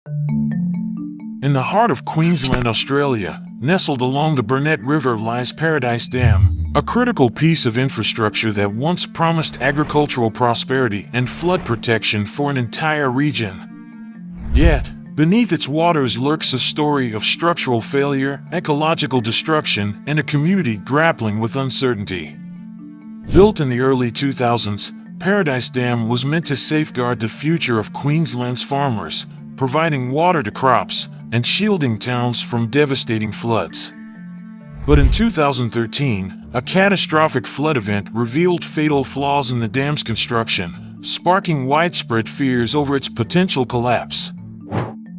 In the heart of Queensland, Australia, nestled along the Burnett River lies Paradise Dam, a critical piece of infrastructure that once promised agricultural prosperity and flood protection for an entire region. Yet, beneath its waters lurks a story of structural failure, ecological destruction, and a community grappling with uncertainty. Built in the early 2000s, Paradise Dam was meant to safeguard the future of Queensland's farmers, providing water to crops and shielding towns from devastating floods. But in 2013, a catastrophic flood event revealed fatal flaws in the dam's construction, sparking widespread fears over its potential collapse.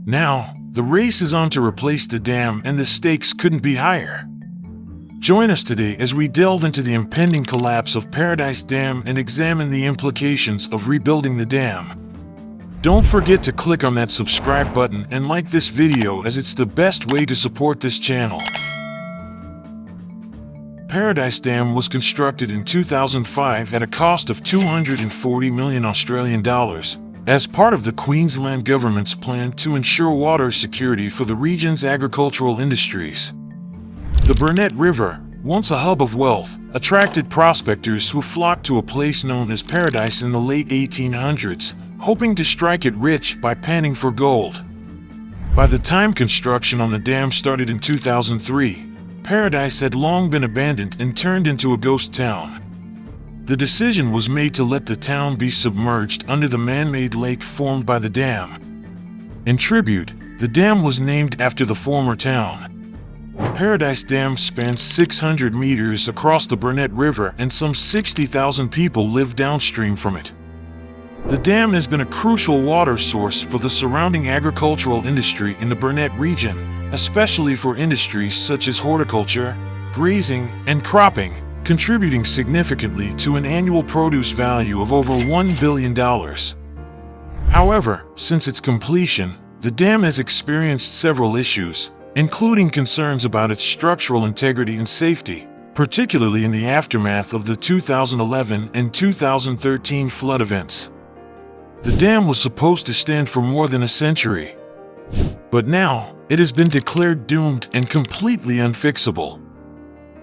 Now, the race is on to replace the dam, and the stakes couldn't be higher. Join us today as we delve into the impending collapse of Paradise Dam and examine the implications of rebuilding the dam. Don't forget to click on that subscribe button and like this video, as it's the best way to support this channel. Paradise Dam was constructed in 2005 at a cost of 240 million Australian dollars as part of the Queensland government's plan to ensure water security for the region's agricultural industries. The Burnett River, once a hub of wealth, attracted prospectors who flocked to a place known as Paradise in the late 1800s, hoping to strike it rich by panning for gold. By the time construction on the dam started in 2003, Paradise had long been abandoned and turned into a ghost town. The decision was made to let the town be submerged under the man-made lake formed by the dam. In tribute, the dam was named after the former town. Paradise Dam spans 600 meters across the Burnett River, and some 60,000 people live downstream from it. The dam has been a crucial water source for the surrounding agricultural industry in the Burnett region, especially for industries such as horticulture, grazing, and cropping, contributing significantly to an annual produce value of over $1 billion. However, since its completion, the dam has experienced several issues, including concerns about its structural integrity and safety, particularly in the aftermath of the 2011 and 2013 flood events. The dam was supposed to stand for more than a century, but now it has been declared doomed and completely unfixable.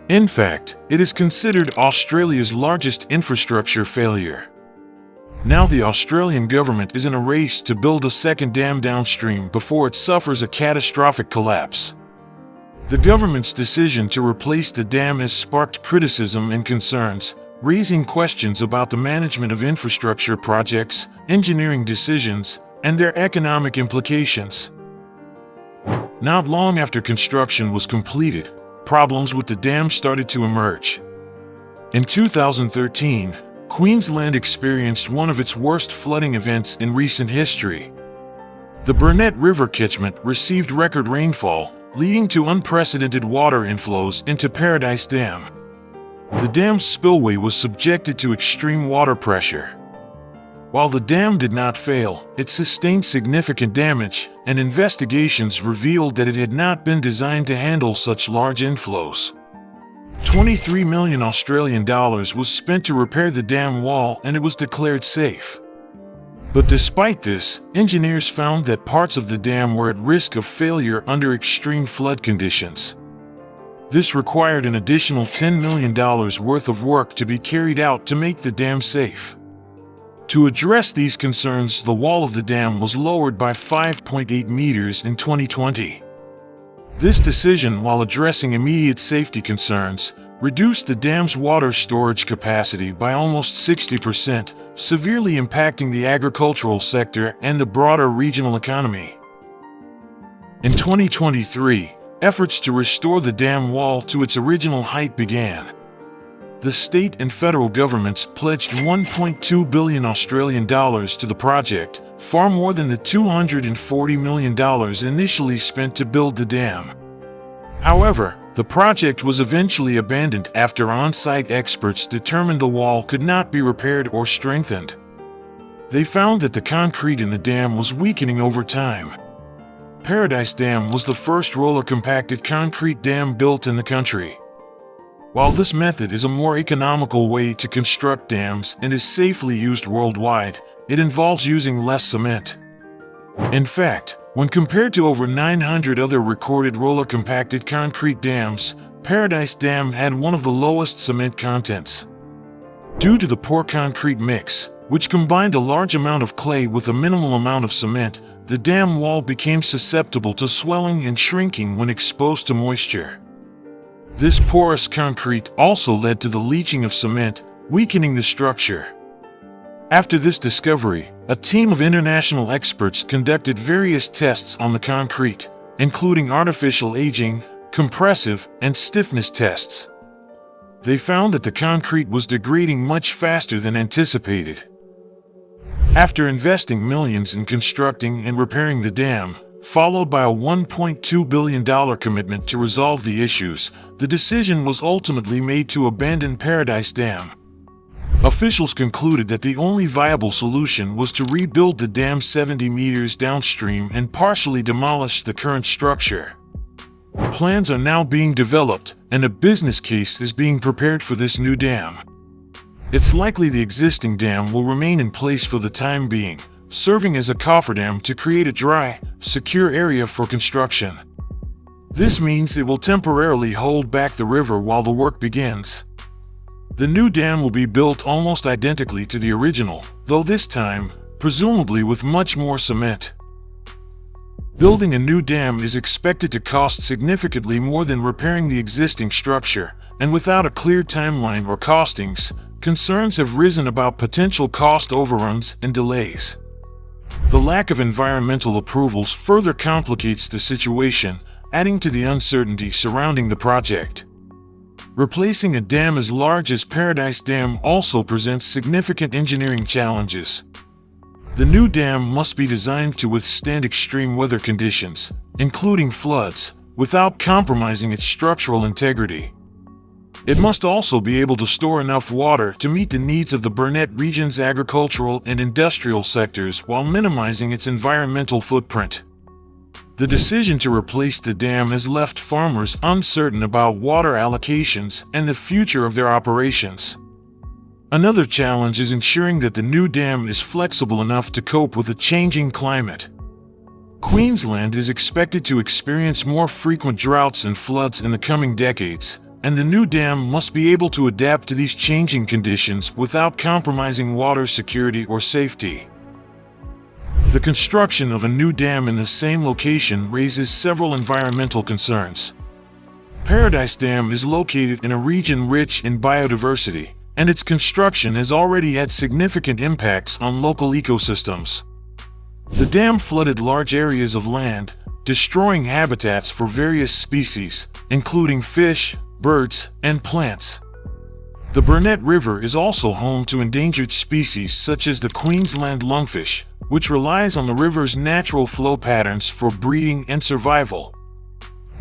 In fact, it is considered Australia's largest infrastructure failure. Now the Australian government is in a race to build a second dam downstream before it suffers a catastrophic collapse. The government's decision to replace the dam has sparked criticism and concerns, raising questions about the management of infrastructure projects, engineering decisions, and their economic implications. Not long after construction was completed, problems with the dam started to emerge. In 2013, Queensland experienced one of its worst flooding events in recent history. The Burnett River catchment received record rainfall, leading to unprecedented water inflows into Paradise Dam. The dam's spillway was subjected to extreme water pressure. While the dam did not fail, it sustained significant damage, and investigations revealed that it had not been designed to handle such large inflows. 23 million Australian dollars was spent to repair the dam wall, and it was declared safe. But despite this, engineers found that parts of the dam were at risk of failure under extreme flood conditions. This required an additional $10 million worth of work to be carried out to make the dam safe. To address these concerns, the wall of the dam was lowered by 5.8 meters in 2020. This decision, while addressing immediate safety concerns, reduced the dam's water storage capacity by almost 60%, severely impacting the agricultural sector and the broader regional economy. In 2023, efforts to restore the dam wall to its original height began. The state and federal governments pledged 1.2 billion Australian dollars to the project, far more than the $240 million initially spent to build the dam. However, the project was eventually abandoned after on-site experts determined the wall could not be repaired or strengthened. They found that the concrete in the dam was weakening over time. Paradise Dam was the first roller-compacted concrete dam built in the country. While this method is a more economical way to construct dams and is safely used worldwide, it involves using less cement. In fact, When compared to over 900 other recorded roller-compacted concrete dams, Paradise Dam had one of the lowest cement contents. Due to the poor concrete mix, which combined a large amount of clay with a minimal amount of cement, the dam wall became susceptible to swelling and shrinking when exposed to moisture. This porous concrete also led to the leaching of cement, weakening the structure. After this discovery, a team of international experts conducted various tests on the concrete, including artificial aging, compressive, and stiffness tests. They found that the concrete was degrading much faster than anticipated. After investing millions in constructing and repairing the dam, followed by a $1.2 billion commitment to resolve the issues, the decision was ultimately made to abandon Paradise Dam. Officials concluded that the only viable solution was to rebuild the dam 70 meters downstream and partially demolish the current structure. Plans are now being developed, and a business case is being prepared for this new dam. It's likely the existing dam will remain in place for the time being, serving as a cofferdam to create a dry, secure area for construction. This means it will temporarily hold back the river while the work begins. The new dam will be built almost identically to the original, though this time, presumably with much more cement. Building a new dam is expected to cost significantly more than repairing the existing structure, and without a clear timeline or costings, concerns have risen about potential cost overruns and delays. The lack of environmental approvals further complicates the situation, adding to the uncertainty surrounding the project. Replacing a dam as large as Paradise Dam also presents significant engineering challenges. The new dam must be designed to withstand extreme weather conditions, including floods, without compromising its structural integrity. It must also be able to store enough water to meet the needs of the Burnett region's agricultural and industrial sectors while minimizing its environmental footprint. The decision to replace the dam has left farmers uncertain about water allocations and the future of their operations. Another challenge is ensuring that the new dam is flexible enough to cope with a changing climate. Queensland is expected to experience more frequent droughts and floods in the coming decades, and the new dam must be able to adapt to these changing conditions without compromising water security or safety. The construction of a new dam in the same location raises several environmental concerns. Paradise Dam is located in a region rich in biodiversity, and its construction has already had significant impacts on local ecosystems. The dam flooded large areas of land, destroying habitats for various species, including fish, birds, and plants. The Burnett River is also home to endangered species such as the Queensland lungfish, which relies on the river's natural flow patterns for breeding and survival.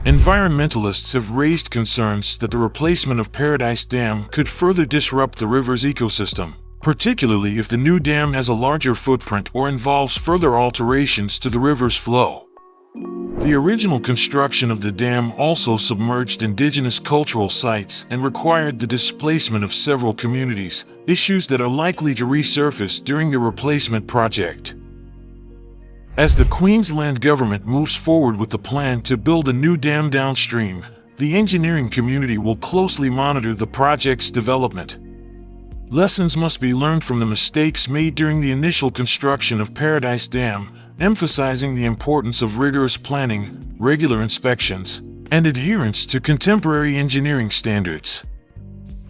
Environmentalists have raised concerns that the replacement of Paradise Dam could further disrupt the river's ecosystem, particularly if the new dam has a larger footprint or involves further alterations to the river's flow. The original construction of the dam also submerged indigenous cultural sites and required the displacement of several communities, issues that are likely to resurface during the replacement project. As the Queensland government moves forward with the plan to build a new dam downstream, the engineering community will closely monitor the project's development. Lessons must be learned from the mistakes made during the initial construction of Paradise Dam, emphasizing the importance of rigorous planning, regular inspections, and adherence to contemporary engineering standards.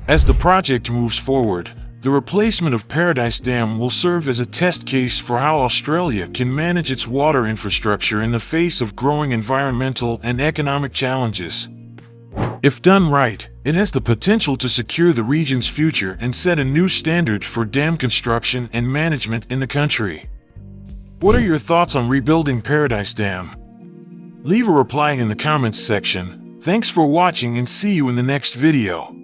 As the project moves forward, the replacement of Paradise Dam will serve as a test case for how Australia can manage its water infrastructure in the face of growing environmental and economic challenges. If done right, it has the potential to secure the region's future and set a new standard for dam construction and management in the country. What are your thoughts on rebuilding Paradise Dam? Leave a reply in the comments section. Thanks for watching and see you in the next video.